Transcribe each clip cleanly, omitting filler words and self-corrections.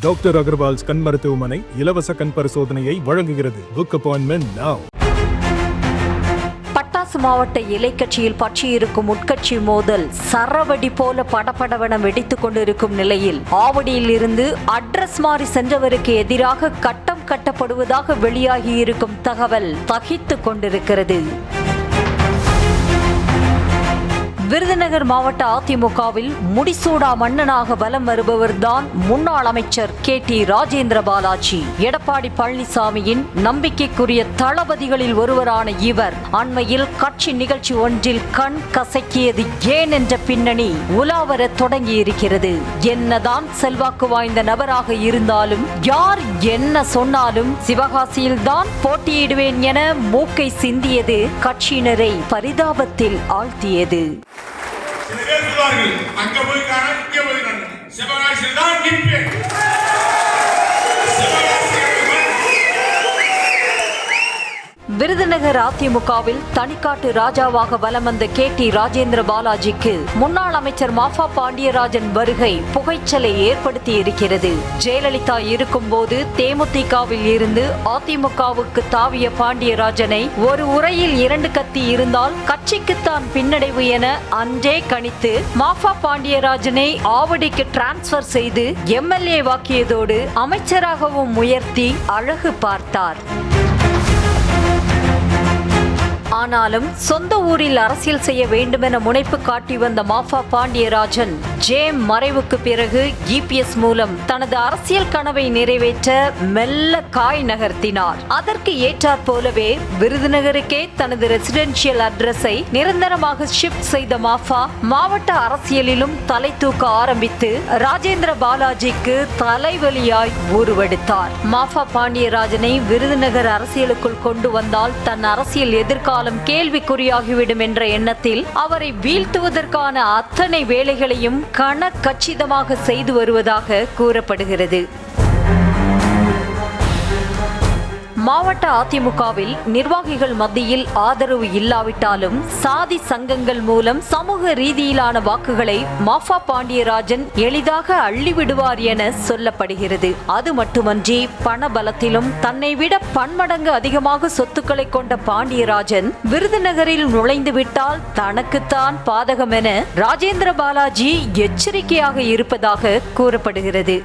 Doctor Agarwal's கண் மருத்துவமனை இலவச கண் பரிசோதனையை வழங்குகிறது. Book appointment now. பட்டாசு மாவட்ட இலைக்கட்சியில் பற்றியிருக்கும் உட்கட்சி மோதல் சரவடி போல படபடவென வெடித்துக் கொண்டிருக்கும் நிலையில் ஆவடியில் இருந்து அட்ரஸ் மாறி சென்றவருக்கு எதிராக கட்டம் கட்டப்படுவதாக வெளியாகியிருக்கும் தகவல் தகித்துக் கொண்டிருக்கிறது. விருதுநகர் மாவட்ட அதிமுகவில் முடிசூடா மன்னனாக வலம் வருபவர்தான் முன்னாள் அமைச்சர் KT ராஜேந்திர பாலாஜி. எடப்பாடி பழனிசாமியின் நம்பிக்கைக்குரிய தளபதிகளில் ஒருவரான இவர் அண்மையில் கட்சி நிகழ்ச்சி ஒன்றில் கண் கசக்கியது ஏன் என்ற பின்னணி உலாவர தொடங்கியிருக்கிறது. என்னதான் செல்வாக்கு வாய்ந்த நபராக இருந்தாலும் யார் என்ன சொன்னாலும் சிவகாசியில்தான் போட்டியிடுவேன் என மூக்கை சிந்தியது கட்சியினரை பரிதாபத்தில் ஆழ்த்தியது. அங்க போய் காண இங்க போய் காண சிவகாசியில் தான் நிற்பேன். விருதுநகர் அதிமுகவில் தனிக்காட்டு ராஜாவாக வலம் வந்த KT ராஜேந்திர பாலாஜிக்கு முன்னாள் அமைச்சர் மாஃபா பாண்டியராஜன் வருகை புகைச்சலை ஏற்படுத்தி இருக்கிறது. ஜெயலலிதா இருக்கும் போது தேமுதிகவில் இருந்து அதிமுகவுக்கு தாவிய பாண்டியராஜனை ஒரு உரையில் 2 கத்தி இருந்தால் கட்சிக்குத்தான் பின்னடைவு என அன்றே கணித்து மாஃபா பாண்டியராஜனை ஆவடிக்கு டிரான்ஸ்பர் செய்து MLA வாக்கியதோடு அமைச்சராகவும் உயர்த்தி அழகு பார்த்தார். ஆனாலும் சொந்த ஊரில் அரசியல் செய்ய வேண்டுமென முனைப்பு காட்டி வந்த மாஃபா பாண்டியராஜன் மறைவுக்கு பிறகு EPS மூலம் தனது அரசியல் கனவை நிறைவேற்ற மெல்ல காய் நகர்த்தினார். அதற்கு ஏற்றாற் போலவே விருதுநகருக்கே தனது ரெசிடென்ஷியல் அட்ரஸை நிரந்தரமாக ஷிப்ட் செய்த மாஃபா மாவட்ட அரசியலிலும் தலை தூக்க ஆரம்பித்து ராஜேந்திர பாலாஜிக்கு தலைவலியாய் உருவெடுத்தார். மாஃபா பாண்டியராஜனை விருதுநகர் அரசியலுக்குள் கொண்டு வந்தால் தன் அரசியல் எதிர்காலம் கேள்விக்குறியாகிவிடும் என்ற எண்ணத்தில் அவரை வீழ்த்துவதற்கான அத்தனை வேலைகளையும் கச்சிதமாக செய்து வருவதாக கூறப்படுகிறது. மாவட்ட அதிமுகவில் நிர்வாகிகள் மத்தியில் ஆதரவு இல்லாவிட்டாலும் சாதி சங்கங்கள் மூலம் சமூக ரீதியிலான வாக்குகளை மாஃபா பாண்டியராஜன் எளிதாக அள்ளிவிடுவார் என சொல்லப்படுகிறது. அது மட்டுமன்றி பணபலத்திலும் தன்னை விட பன்மடங்கு அதிகமாக சொத்துக்களை கொண்ட பாண்டியராஜன் விருதுநகரில் நுழைந்து விட்டால் தனக்குத்தான் பாதகம் என ராஜேந்திர பாலாஜி எச்சரிக்கையாக இருப்பதாக கூறப்படுகிறது.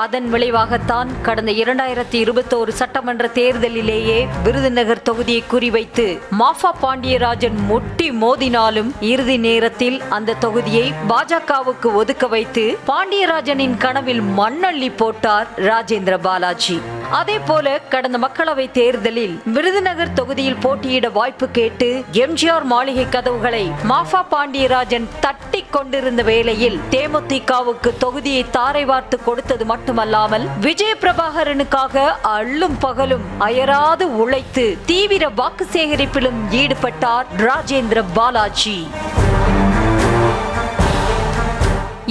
அதன் விளைவாகத்தான் கடந்த 2021 சட்டமன்ற தேர்தலிலேயே விருதுநகர் தொகுதியை குறிவைத்து மாஃபா பாண்டியராஜன் முட்டி மோதினாலும் இறுதி நேரத்தில் அந்த தொகுதியை பாஜகவுக்கு ஒதுக்க வைத்து பாண்டியராஜனின் கனவில் மண்ணள்ளி போட்டார் ராஜேந்திர பாலாஜி. அதே போல கடந்த மக்களவை தேர்தலில் விருதுநகர் தொகுதியில் போட்டியிட வாய்ப்பு கேட்டு MGR மாளிகை கதவுகளை மாஃபா பாண்டியராஜன் தட்டி கொண்டிருந்த வேளையில் தேமுதிகவுக்கு தொகுதியை தாரை வார்த்து கொடுத்தது மட்டுமல்லாமல் விஜய பிரபாகரனுக்காக அள்ளும் பகலும் அயராது உழைத்து தீவிர வாக்கு சேகரிப்பிலும் ஈடுபட்டார் ராஜேந்திர பாலாஜி.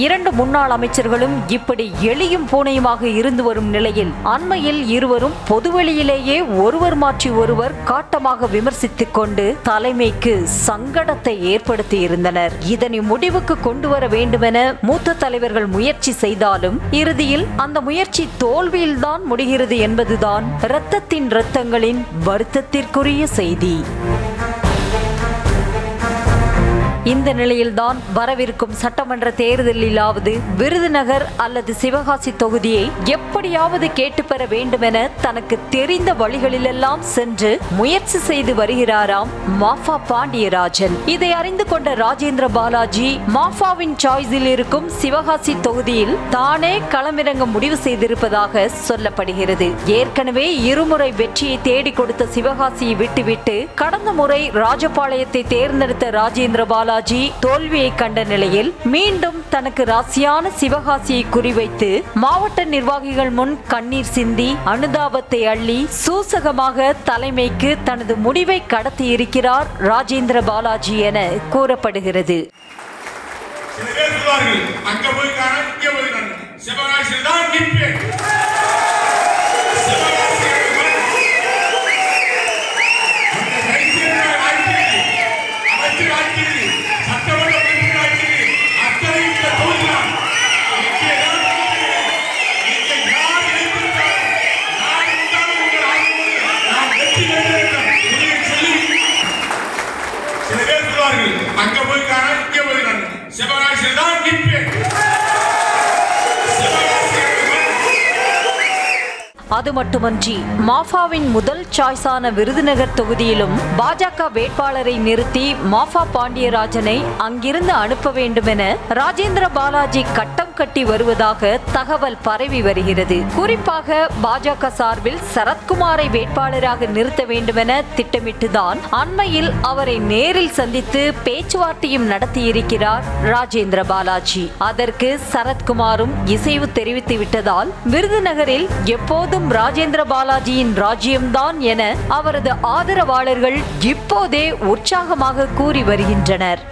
2 முன்னாள் அமைச்சர்களும் இப்படி எளியும் பூனையுமாக இருந்து வரும் நிலையில் அண்மையில் இருவரும் பொதுவெளியிலேயே ஒருவர் மாற்றி ஒருவர் காட்டமாக விமர்சித்துக் கொண்டு தலைமைக்கு சங்கடத்தை ஏற்படுத்தி இருந்தனர். இதனை முடிவுக்கு கொண்டு வர வேண்டுமென மூத்த தலைவர்கள் முயற்சி செய்தாலும் இறுதியில் அந்த முயற்சி தோல்வியில்தான் முடிகிறது என்பதுதான் இரத்தத்தின் இரத்தங்களின் வருத்தத்திற்குரிய செய்தி. இந்த நிலையில்தான் வரவிருக்கும் சட்டமன்ற தேர்தலிலாவது விருதுநகர் அல்லது சிவகாசி தொகுதியை எப்படியாவது கேட்டு பெற வேண்டுமென தனக்கு தெரிந்த வழிகளிலெல்லாம் சென்று முயற்சி செய்து வருகிறாராம் மாஃபா பாண்டியராஜன். இதை அறிந்து கொண்ட ராஜேந்திர பாலாஜி மாஃபாவின் சாய்ஸில் இருக்கும் சிவகாசி தொகுதியில் தானே களமிறங்க முடிவு செய்திருப்பதாக சொல்லப்படுகிறது. ஏற்கனவே இருமுறை வெற்றியை தேடி கொடுத்த சிவகாசியை விட்டுவிட்டு கடந்த முறை ராஜபாளையத்தை தேர்ந்தெடுத்த ராஜேந்திர பாலாஜி தோல்வியை கண்ட நிலையில் மீண்டும் தனக்கு ராசியான சிவகாசியை குறிவைத்து மாவட்ட நிர்வாகிகள் முன் கண்ணீர் சிந்தி அனுதாபத்தை அள்ளி சூசகமாக தலைமைக்கு தனது முடிவை கடத்தி இருக்கிறார் ராஜேந்திர பாலாஜி என கூறப்படுகிறது. அது மட்டுமன்றி மாஃபாவின் முதல் சாய்ஸான விருதுநகர் தொகுதியிலும் பாஜக வேட்பாளரை நிறுத்தி மாஃபா பாண்டியராஜனை அங்கிருந்து அனுப்ப வேண்டும் என ராஜேந்திர பாலாஜி கட்டம் கட்டி வருவதாக தகவல் பரவி வருகிறது. குறிப்பாக பாஜக சார்பில் சரத்குமாரை வேட்பாளராக நிறுத்த வேண்டும் என திட்டமிட்டுதான் அண்மையில் அவரை நேரில் சந்தித்து பேச்சுவார்த்தையும் நடத்தியிருக்கிறார் ராஜேந்திர பாலாஜி. அதற்கு சரத்குமாரும் இசைவு தெரிவித்து விட்டதால் விருதுநகரில் எப்போதும் ராஜேந்திர பாலாஜியின் ராஜ்யம்தான் என அவரது ஆதரவாளர்கள் இப்போதே உற்சாகமாக கூறி வருகின்றனர்.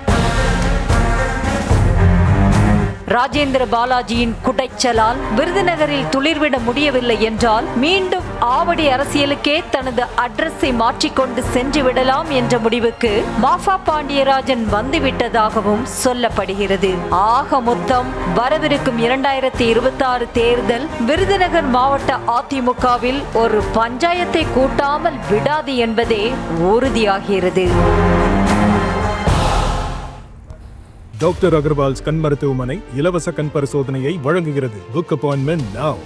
ராஜேந்திர பாலாஜியின் குடைச்சலால் விருதுநகரில் துளிர்விட முடியவில்லை என்றால் மீண்டும் ஆவடி அரசியலுக்கே தனது அட்ரஸை மாற்றிக்கொண்டு சென்று விடலாம் என்ற முடிவுக்கு மாஃபா பாண்டியராஜன் வந்துவிட்டதாகவும் சொல்லப்படுகிறது. ஆக மொத்தம் வரவிருக்கும் 2026 தேர்தல் விருதுநகர் மாவட்ட அதிமுகவில் ஒரு பஞ்சாயத்தை கூட்டாமல் விடாது என்பதே உறுதியாகிறது. டாக்டர் அகர்வால்ஸ் கண் மருத்துவமனை இலவச கண் பரிசோதனையை வழங்குகிறது. Book appointment now.